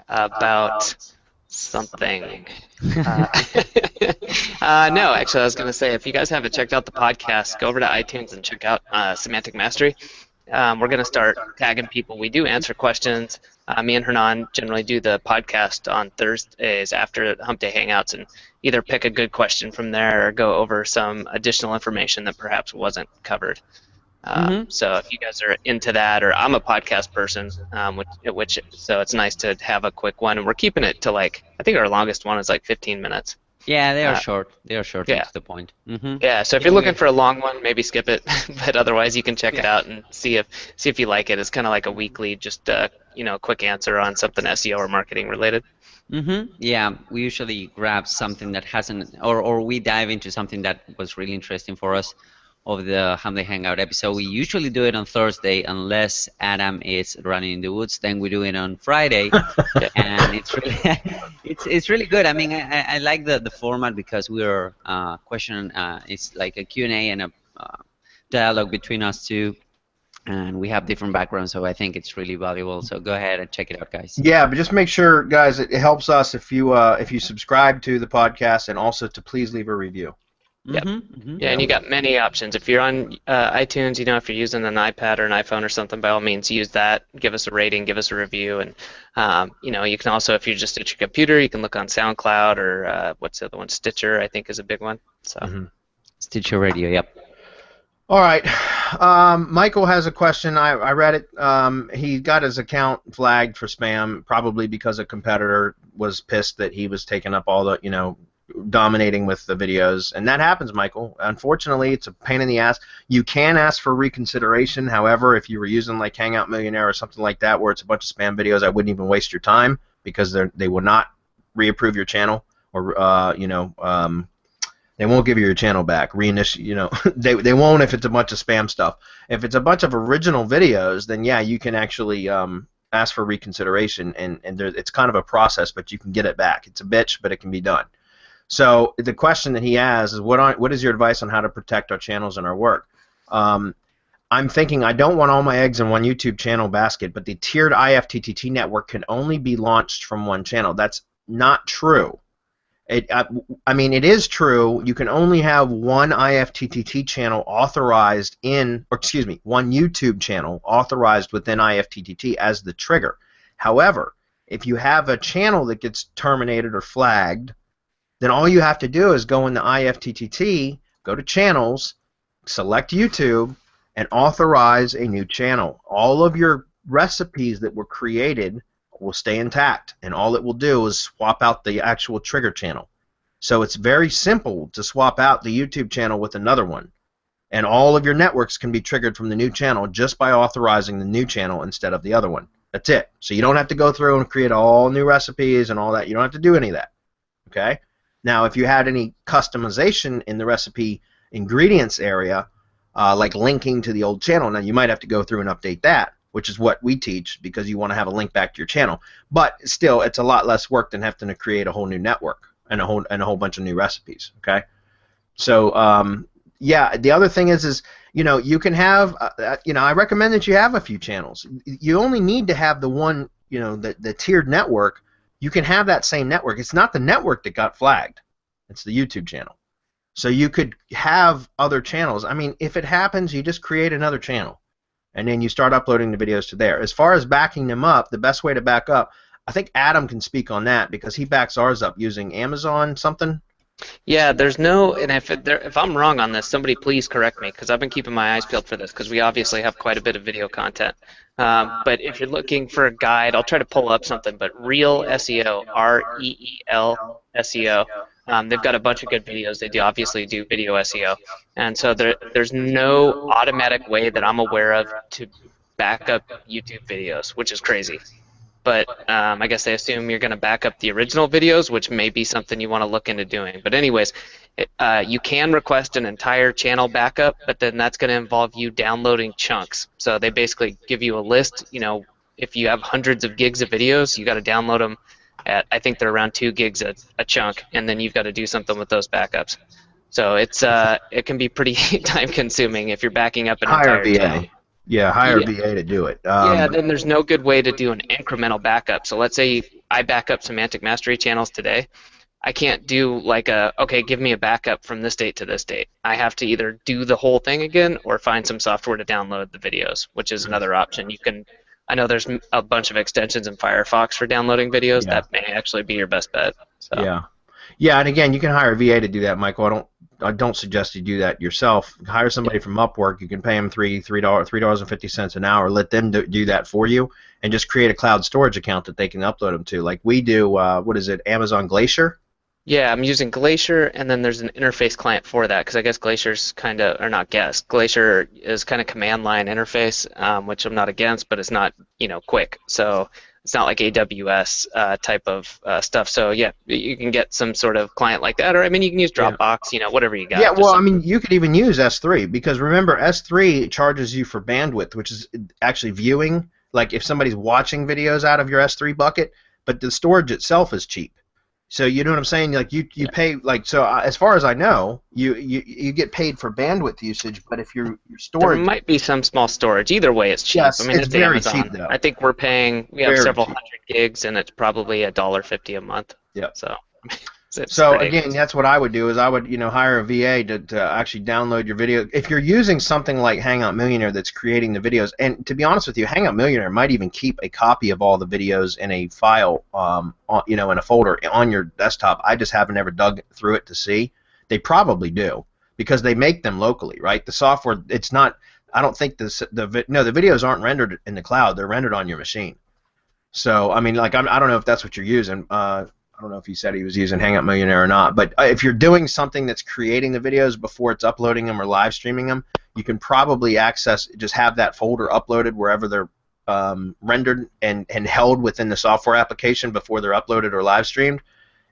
about something. No, actually, I was going to say, if you guys haven't checked out the podcast, go over to iTunes and check out Semantic Mastery. We're going to start tagging people. We do answer questions. Me and Hernan generally do the podcast on Thursdays after Hump Day Hangouts and either pick a good question from there or go over some additional information that perhaps wasn't covered. So if you guys are into that, or I'm a podcast person, so it's nice to have a quick one, and we're keeping it to I think our longest one is 15 minutes. Yeah, they are short. They are short and to the point. Yeah, so if you're looking for a long one, maybe skip it, but otherwise you can check it out and see if you like it. It's kind of like a weekly, just quick answer on something SEO or marketing related. Yeah, we usually grab something that hasn't, or we dive into something that was really interesting for us of the Hump Day Hangout episode. We usually do it on Thursday unless Adam is running in the woods. Then we do it on Friday, and it's really good. I mean, I like the format because we're it's like a Q&A and a dialogue between us two, and we have different backgrounds, so I think it's really valuable. So go ahead and check it out, guys. Yeah, but just make sure, guys, it helps us if you subscribe to the podcast, and also to please leave a review. Yep. Yeah, and you got many options. If you're on iTunes, if you're using an iPad or an iPhone or something, by all means use that. Give us a rating, give us a review, and you can also, if you're just at your computer, you can look on SoundCloud or what's the other one? Stitcher, I think, is a big one. So Stitcher Radio, yep. All right. Michael has a question. I read it. He got his account flagged for spam, probably because a competitor was pissed that he was taking up all the, dominating with the videos, and that happens, Michael. Unfortunately, it's a pain in the ass. You can ask for reconsideration. However, if you were using like Hangout Millionaire or something like that, where it's a bunch of spam videos, I wouldn't even waste your time because they will not reapprove your channel, or they won't give you your channel back. They won't if it's a bunch of spam stuff. If it's a bunch of original videos, then yeah, you can actually ask for reconsideration, and it's kind of a process, but you can get it back. It's a bitch, but it can be done. So the question that he has is, what is your advice on how to protect our channels and our work? I'm thinking I don't want all my eggs in one YouTube channel basket, but the tiered IFTTT network can only be launched from one channel. That's not true. I mean, it is true. You can only have one IFTTT channel authorized one YouTube channel authorized within IFTTT as the trigger. However, if you have a channel that gets terminated or flagged, then all you have to do is go into IFTTT, go to Channels, select YouTube, and authorize a new channel. All of your recipes that were created will stay intact, and all it will do is swap out the actual trigger channel. So it's very simple to swap out the YouTube channel with another one, and all of your networks can be triggered from the new channel just by authorizing the new channel instead of the other one. That's it. So you don't have to go through and create all new recipes and all that. You don't have to do any of that. Okay? Now, if you had any customization in the recipe ingredients area, like linking to the old channel, now you might have to go through and update that, which is what we teach, because you want to have a link back to your channel. But still, it's a lot less work than having to create a whole new network and a whole bunch of new recipes. Okay? So yeah, the other thing is you can have I recommend that you have a few channels. You only need to have the one, the tiered network. You can have that same network. It's not the network that got flagged. It's the YouTube channel. So you could have other channels. I mean, if it happens, you just create another channel, and then you start uploading the videos to there. As far as backing them up, the best way to back up, I think Adam can speak on that, because he backs ours up using Amazon something. Yeah, there's no, and if I'm wrong on this, somebody please correct me, because I've been keeping my eyes peeled for this, because we obviously have quite a bit of video content. But if you're looking for a guide, I'll try to pull up something, but Reel SEO, R-E-E-L SEO, they've got a bunch of good videos. They obviously do video SEO, and so there's no automatic way that I'm aware of to back up YouTube videos, which is crazy. But I guess they assume you're going to back up the original videos, which may be something you want to look into doing. But anyways, you can request an entire channel backup, but then that's going to involve you downloading chunks. So they basically give you a list. If you have hundreds of gigs of videos, you got to download them at, I think they're around 2 gigs a chunk, and then you've got to do something with those backups. So it can be pretty time-consuming if you're backing up an entire channel. Yeah, hire a VA to do it. Yeah, then there's no good way to do an incremental backup. So let's say I back up semantic mastery channels today. I can't do like okay, give me a backup from this date to this date. I have to either do the whole thing again or find some software to download the videos, which is another option. I know there's a bunch of extensions in Firefox for downloading videos. Yeah. That may actually be your best bet. So. Yeah, and again, you can hire a VA to do that, Michael. I don't suggest you do that yourself. Hire somebody from Upwork. You can pay them $3.50 an hour. Let them do that for you, and just create a cloud storage account that they can upload them to. Like we do. What is it? Amazon Glacier. Yeah, I'm using Glacier, and then there's an interface client for that, because I guess Glacier's kind of, or not guess, Glacier is kind of command line interface, which I'm not against, but it's not quick. So it's not like AWS type of stuff. So yeah, you can get some sort of client like that, or I mean, you can use Dropbox, whatever you got. Yeah, well, I mean, you could even use S3, because remember, S3 charges you for bandwidth, which is actually viewing. Like if somebody's watching videos out of your S3 bucket, but the storage itself is cheap. So you know what I'm saying? Like you pay as far as I know, you get paid for bandwidth usage, but if your storage, there might be some small storage. Either way, it's cheap. Yes, I mean, it's very Amazon. cheap though. I think we have several hundred gigs, and it's probably $1.50 a month. Yeah. So again, that's what I would do, is I would hire a VA to actually download your video. If you're using something like Hangout Millionaire that's creating the videos, and to be honest with you, Hangout Millionaire might even keep a copy of all the videos in a file, in a folder on your desktop. I just haven't ever dug through it to see. They probably do, because they make them locally, right? The software, it's not. I don't think the videos aren't rendered in the cloud. They're rendered on your machine. So I mean, I don't know if that's what you're using. I don't know if he said he was using Hangout Millionaire or not, but if you're doing something that's creating the videos before it's uploading them or live streaming them, you can probably just have that folder uploaded wherever they're rendered and held within the software application before they're uploaded or live streamed,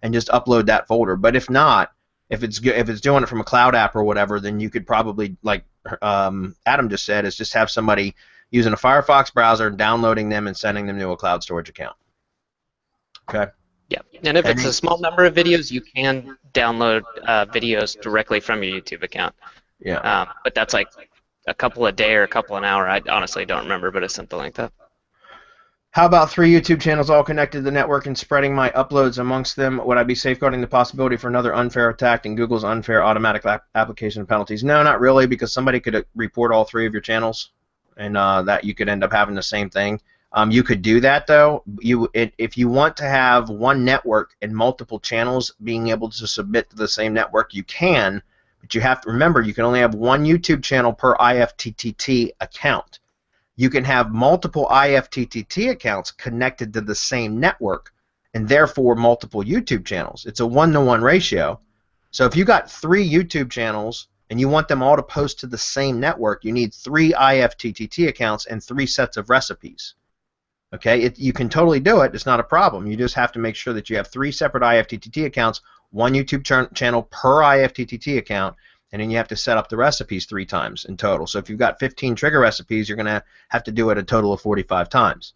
and just upload that folder. But if not, if it's doing it from a cloud app or whatever, then you could probably, like Adam just said, is just have somebody using a Firefox browser and downloading them and sending them to a cloud storage account. Okay. Yeah, and if it's a small number of videos, you can download videos directly from your YouTube account. Yeah. But that's like a couple a day or a couple an hour. I honestly don't remember, but it's something like that. How about 3 YouTube channels all connected to the network and spreading my uploads amongst them? Would I be safeguarding the possibility for another unfair attack in Google's unfair automatic application of penalties? No, not really, because somebody could report all 3 of your channels, and that you could end up having the same thing. You could do that, though. If you want to have one network and multiple channels being able to submit to the same network, you can, but you have to remember you can only have one YouTube channel per IFTTT account. you can have multiple IFTTT accounts connected to the same network, and therefore multiple YouTube channels. It's a 1-to-1 ratio. So if you got 3 YouTube channels and you want them all to post to the same network, you need 3 IFTTT accounts and 3 sets of recipes. Okay, you can totally do it. It's not a problem. You just have to make sure that you have 3 separate IFTTT accounts, 1 YouTube channel per IFTTT account, and then you have to set up the recipes 3 times in total. So if you've got 15 trigger recipes, you're going to have to do it a total of 45 times.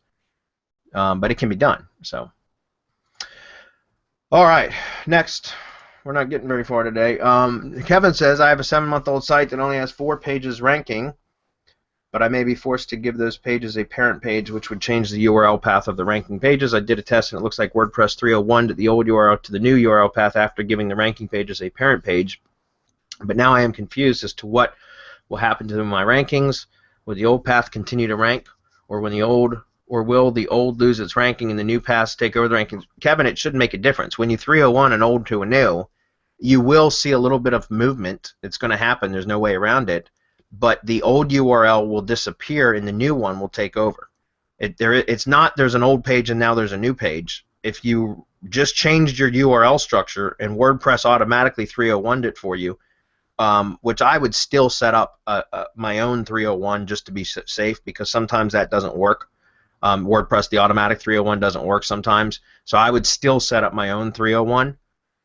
But it can be done. So, all right, next. We're not getting very far today. Kevin says, I have a 7-month-old site that only has 4 pages ranking, but I may be forced to give those pages a parent page, which would change the URL path of the ranking pages. I did a test, and it looks like WordPress 301 to the old URL to the new URL path after giving the ranking pages a parent page. But now I am confused as to what will happen to my rankings. Will the old path continue to rank, or will the old lose its ranking and the new paths take over the rankings? Kevin, it shouldn't make a difference. When you 301 an old to a new, you will see a little bit of movement. It's going to happen. There's no way around it. But the old URL will disappear and the new one will take over. It's not there's an old page and now there's a new page. If you just changed your URL structure and WordPress automatically 301'd it for you, which I would still set up my own 301 just to be safe, because sometimes that doesn't work. WordPress, the automatic 301 doesn't work sometimes, so I would still set up my own 301,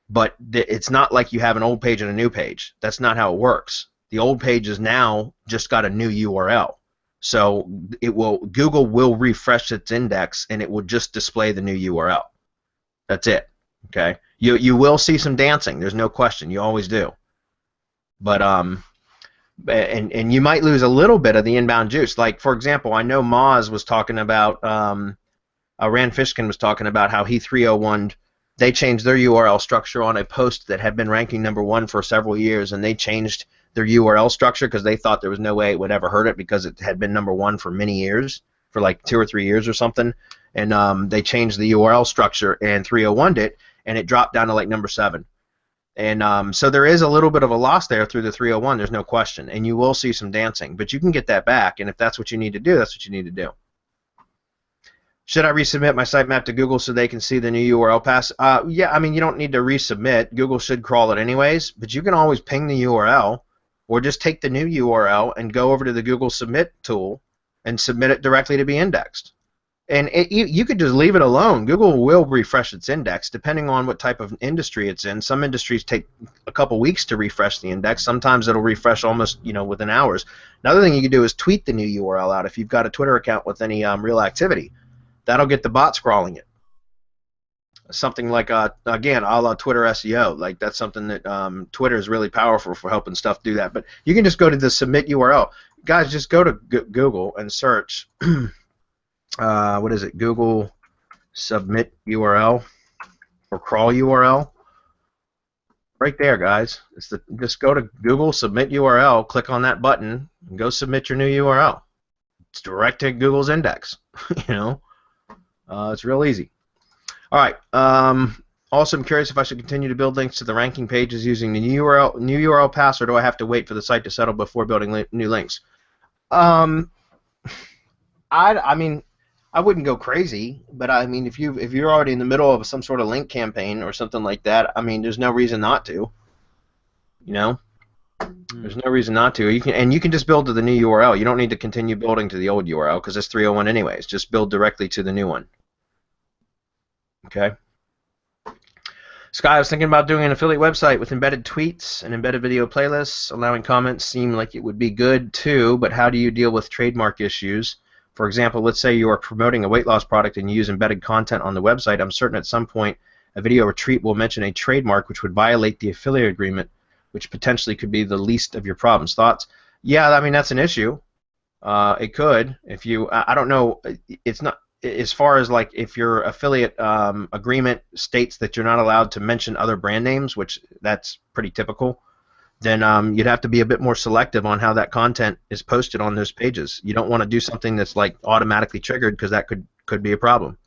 but it's not like you have an old page and a new page. That's not how it works. The old page is now just got a new URL, so Google will refresh its index and it will just display the new URL. That's it. Okay, you will see some dancing. There's no question. You always do. But and you might lose a little bit of the inbound juice. Like, for example, I know Moz was talking about, Rand Fishkin was talking about how he 301'd, they changed their URL structure on a post that had been ranking #1 for several years, and they changed their URL structure because they thought there was no way it would ever hurt it because it had been #1 for many years, for like 2 or 3 years or something, and they changed the URL structure and 301'd it, and it dropped down to like #7. And so there is a little bit of a loss there through the 301, there's no question, and you will see some dancing, but you can get that back, and if that's what you need to do, that's what you need to do. Should I resubmit my sitemap to Google so they can see the new URL path? Yeah, I mean, you don't need to resubmit. Google should crawl it anyways, but you can always ping the URL, or just take the new URL and go over to the Google Submit tool and submit it directly to be indexed. And you could just leave it alone. Google will refresh its index depending on what type of industry it's in. Some industries take a couple weeks to refresh the index. Sometimes it'll refresh almost, within hours. Another thing you can do is tweet the new URL out if you've got a Twitter account with any real activity. That'll get the bots crawling it. Something like, again, a la Twitter SEO. Like, that's something that Twitter is really powerful for helping stuff do that. But you can just go to the submit URL. Guys, just go to Google and search what is it? Google submit URL or crawl URL. Right there, guys. Just go to Google submit URL, click on that button, and go submit your new URL. It's direct to Google's index. It's real easy. All right. Also, I'm curious if I should continue to build links to the ranking pages using the new URL paths, or do I have to wait for the site to settle before building new links? I mean, I wouldn't go crazy, but I mean, if you're already in the middle of some sort of link campaign or something like that, I mean, there's no reason not to. There's no reason not to. You can just build to the new URL. You don't need to continue building to the old URL because it's 301 anyways. Just build directly to the new one. Okay. Sky, I was thinking about doing an affiliate website with embedded tweets and embedded video playlists. Allowing comments seem like it would be good too, but how do you deal with trademark issues? For example, let's say you are promoting a weight loss product and you use embedded content on the website. I'm certain at some point a video retreat will mention a trademark which would violate the affiliate agreement, which potentially could be the least of your problems. Thoughts? Yeah, I mean, that's an issue. It could. If you, I don't know, it's not, as far as like if your affiliate agreement states that you're not allowed to mention other brand names, which that's pretty typical, then you'd have to be a bit more selective on how that content is posted on those pages. You don't want to do something that's like automatically triggered because that could be a problem.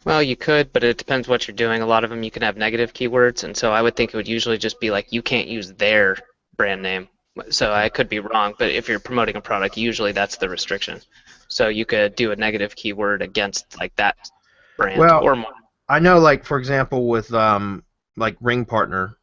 Well, you could, but it depends what you're doing. A lot of them you can have negative keywords, and so I would think it would usually just be like you can't use their brand name. So I could be wrong, but if you're promoting a product, usually that's the restriction. So you could do a negative keyword against like that brand Well, or more. I know, like for example, with like Ring Partner,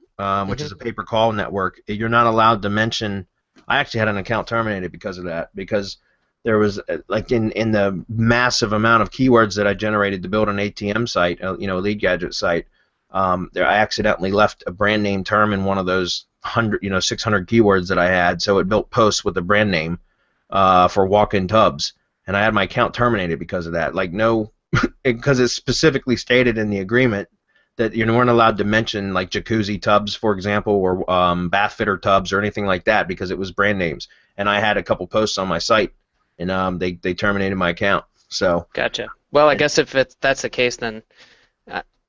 which is a Mm-hmm. pay-per-call network, you're not allowed to mention. I actually had an account terminated because of that, because there was like in the massive amount of keywords that I generated to build an ATM site, a lead gadget site. There, I accidentally left a brand name term in one of those 600 keywords that I had, so it built posts with a brand name for walk-in tubs, and I had my account terminated because of that. Like no, because it's specifically stated in the agreement that you weren't allowed to mention like jacuzzi tubs, for example, or bath fitter tubs or anything like that because it was brand names. And I had a couple posts on my site, and they terminated my account. So Gotcha. Well, I guess if that's the case, then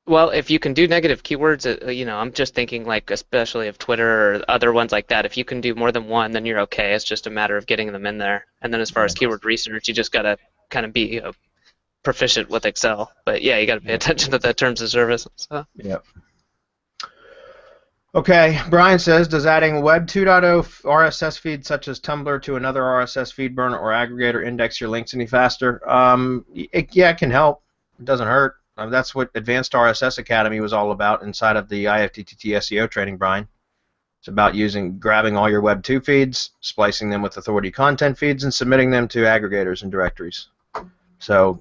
well, if you can do negative keywords, I'm just thinking like especially of Twitter or other ones like that. If you can do more than one, then you're okay. It's just a matter of getting them in there. And then as far as keyword research, you just gotta kind of be proficient with Excel. But yeah, you gotta pay attention to the terms of service. So. Yep. Okay, Brian says, does adding Web 2.0 RSS feed such as Tumbler to another RSS feed burner or aggregator index your links any faster? Yeah, it can help. It doesn't hurt. That's what Advanced RSS Academy was all about inside of the IFTTT SEO training, Brian. It's about grabbing all your Web 2 feeds, splicing them with authority content feeds, and submitting them to aggregators and directories. So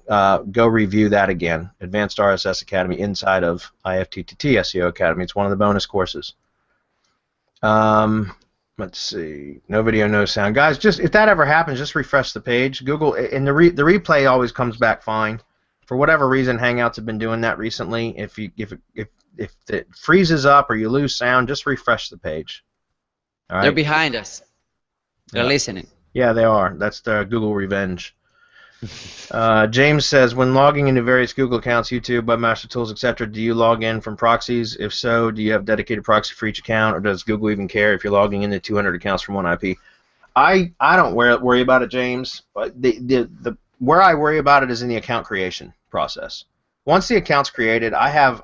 go review that again. Advanced RSS Academy inside of IFTTT SEO Academy. It's one of the bonus courses. Let's see. No video, no sound. Guys, just if that ever happens, just refresh the page. Google, and the replay always comes back fine. For whatever reason, Hangouts have been doing that recently. If it freezes up or you lose sound, just refresh the page. All right? They're behind us. They're listening. Yeah, they are. That's the Google revenge. James says, when logging into various Google accounts, YouTube, Webmaster Tools, etc., do you log in from proxies? If so, do you have dedicated proxy for each account, or does Google even care if you're logging into 200 accounts from one IP? I don't worry about it, James. Where I worry about it is in the account creation process. Once the account's created, I have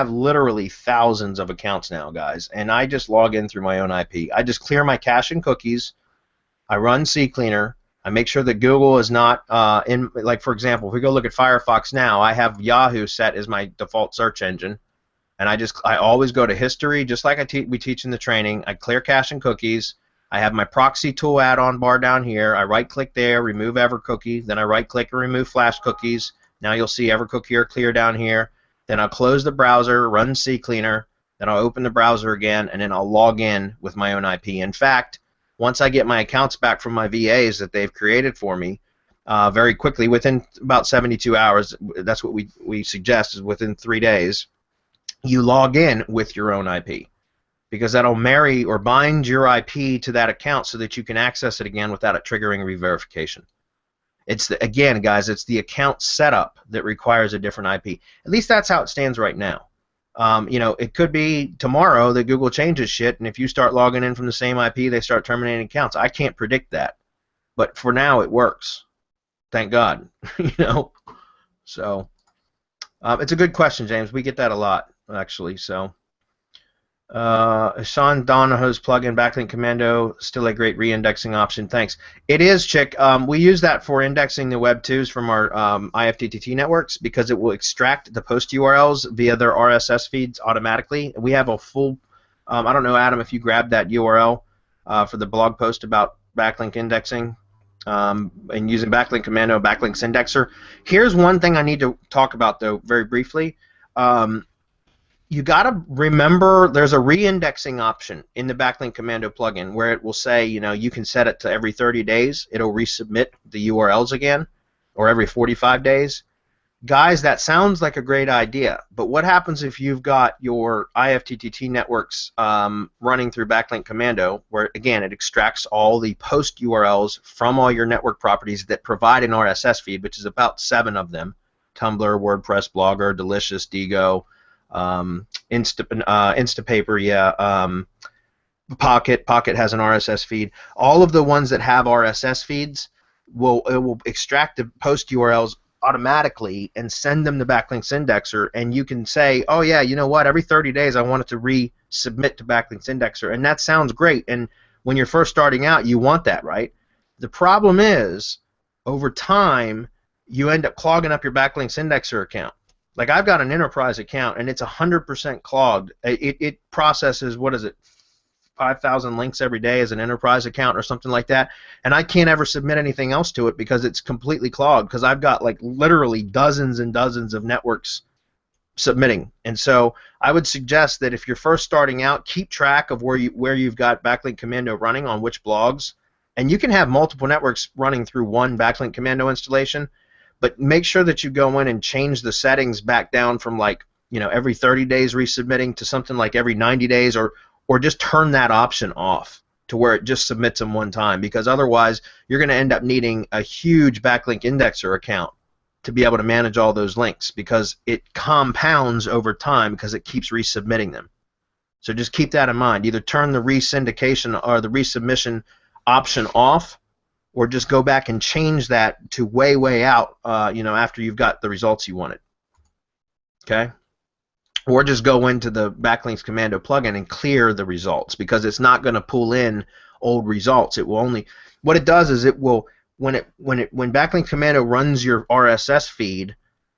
literally thousands of accounts now, guys, and I just log in through my own IP. I just clear my cache and cookies. I run CCleaner. I make sure that Google is not in, like for example, if we go look at Firefox now, I have Yahoo set as my default search engine, and I always go to history, just like we teach in the training. I clear cache and cookies. I have my proxy tool add-on bar down here. I right-click there, remove ever cookie. Then I right-click and remove flash cookies. Now you'll see ever cookie or clear down here. Then I'll close the browser, run CCleaner. Then I'll open the browser again, and then I'll log in with my own IP. In fact, once I get my accounts back from my VAs that they've created for me, very quickly, within about 72 hours, that's what we suggest is within 3 days, you log in with your own IP. Because that'll marry or bind your IP to that account so that you can access it again without it triggering re-verification. Again, guys, it's the account setup that requires a different IP. At least that's how it stands right now. It could be tomorrow that Google changes shit, and if you start logging in from the same IP, they start terminating accounts. I can't predict that, but for now it works. Thank God. So it's a good question, James. We get that a lot, actually. So Sean Donahoe's plugin Backlink Commando, still a great reindexing option. Thanks. It is, Chick. We use that for indexing the Web 2s from our IFTTT networks because it will extract the post URLs via their RSS feeds automatically. We have a full, I don't know, Adam, if you grabbed that URL for the blog post about backlink indexing and using Backlink Commando, Backlinks Indexer. Here's one thing I need to talk about, though, very briefly. You got to remember there's a reindexing option in the Backlink Commando plugin where it will say, you can set it to every 30 days. It'll resubmit the URLs again, or every 45 days. Guys, that sounds like a great idea, but what happens if you've got your IFTTT networks running through Backlink Commando, where, again, it extracts all the post URLs from all your network properties that provide an RSS feed, which is about 7 of them: Tumbler, WordPress, Blogger, Delicious, Digo, Instapaper, yeah, Pocket has an RSS feed. All of the ones that have RSS feeds will extract the post URLs automatically and send them to Backlinks Indexer, and you can say, oh yeah, you know what, every 30 days I want it to resubmit to Backlinks Indexer, and that sounds great. And when you're first starting out, you want that, right? The problem is, over time, you end up clogging up your backlinks indexer account. Like I've got an enterprise account, and it's 100% clogged. It processes, what is it, 5,000 links every day as an enterprise account or something like that, and I can't ever submit anything else to it because it's completely clogged, because I've got like literally dozens and dozens of networks submitting. And so I would suggest that if you're first starting out, keep track of where you've got Backlink Commando running on which blogs, and you can have multiple networks running through one Backlink Commando installation, but make sure that you go in and change the settings back down from like, you know, every 30 days resubmitting to something like every 90 days, or just turn that option off to where it just submits them one time, because otherwise you're going to end up needing a huge backlink indexer account to be able to manage all those links, because it compounds over time because it keeps resubmitting them. So just keep that in mind. Either turn the resyndication or the resubmission option off, or just go back and change that to way out, you know, after you've got the results you wanted. Okay? Or just go into the Backlinks Commando plugin and clear the results, because it's not going to pull in old results. It will only, what it does is it will, when Backlink Commando runs your RSS feed,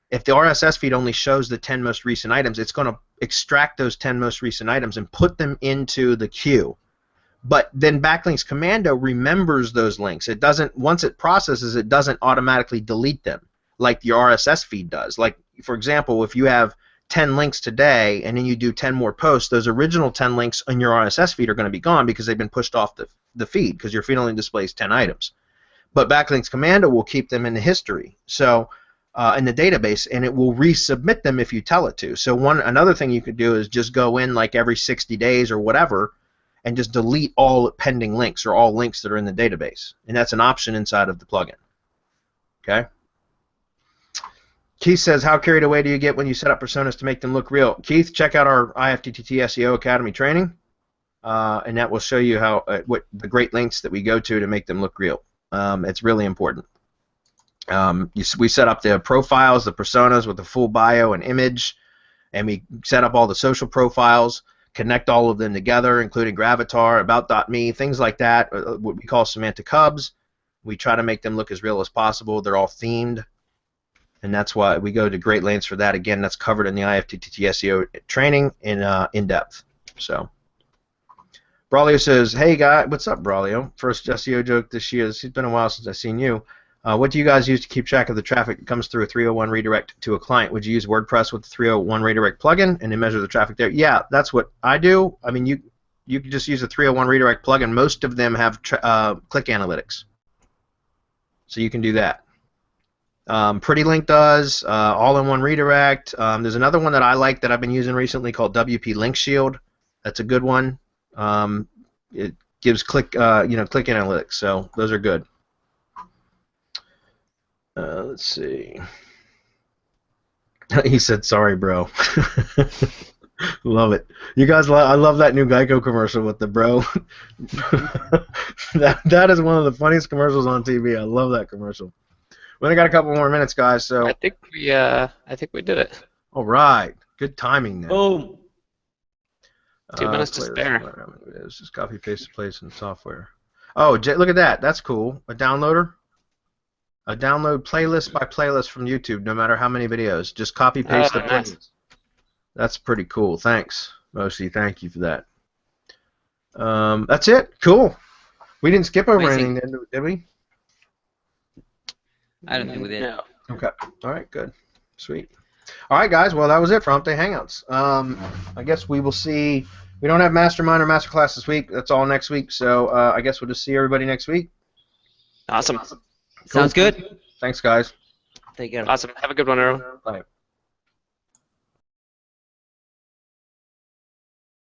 if the RSS feed only shows the 10 most recent items, it's going to extract those 10 most recent items and put them into the queue. But then Backlinks Commando remembers those links. It doesn't, once it processes, it doesn't automatically delete them like your RSS feed does. Like, for example, if you have 10 links today and then you do 10 more posts, those original 10 links on your RSS feed are going to be gone because they've been pushed off the feed, because your feed only displays 10 items. But Backlinks Commando will keep them in the history, so in the database, and it will resubmit them if you tell it to. So another thing you could do is just go in like every 60 days or whatever and just delete all pending links or all links that are in the database, and that's an option inside of the plugin. Okay? Keith says, how carried away do you get when you set up personas to make them look real? Keith, check out our IFTTT SEO Academy training, and that will show you how what the great links that we go to make them look real. It's really important. We set up the profiles, the personas with the full bio and image, and we set up all the social profiles, connect all of them together, including Gravatar, About.me, things like that, what we call semantic hubs. We try to make them look as real as possible. They're all themed. And that's why we go to great lengths for that. Again, that's covered in the IFTTT SEO training in depth. So, Braulio says, "Hey guy, what's up, Braulio? First SEO joke this year. It's been a while since I've seen you. What do you guys use to keep track of the traffic that comes through a 301 redirect to a client? Would you use WordPress with the 301 redirect plugin and then measure the traffic there?" Yeah, that's what I do. I mean, you can just use a 301 redirect plugin. Most of them have click analytics, so you can do that. PrettyLink does all-in-one redirect. There's another one that I like that I've been using recently called WP Link Shield. That's a good one. It gives click analytics, so those are good. Let's see. He said, "Sorry, bro." Love it. You guys, I love that new Geico commercial with the bro. that is one of the funniest commercials on TV. I love that commercial. We only got a couple more minutes, guys. So I think we did it. All right, good timing there. Boom. 2 minutes to spare. It's just copy paste the place in software. Oh, look at that. That's cool. A downloader. A download playlist by playlist from YouTube. No matter how many videos, just copy paste the playlist. Nice. That's pretty cool. Thanks, Moshi. Thank you for that. That's it. Cool. We didn't skip over anything, did we? I don't think we did. No. Okay. All right. Good. Sweet. All right, guys. Well, that was it for Hump Day Hangouts. I guess we will see. We don't have Mastermind or Masterclass this week. That's all next week. So I guess we'll just see everybody next week. Awesome. Sounds good. Thanks, guys. Take care. Awesome. Have a good one, everyone. Bye.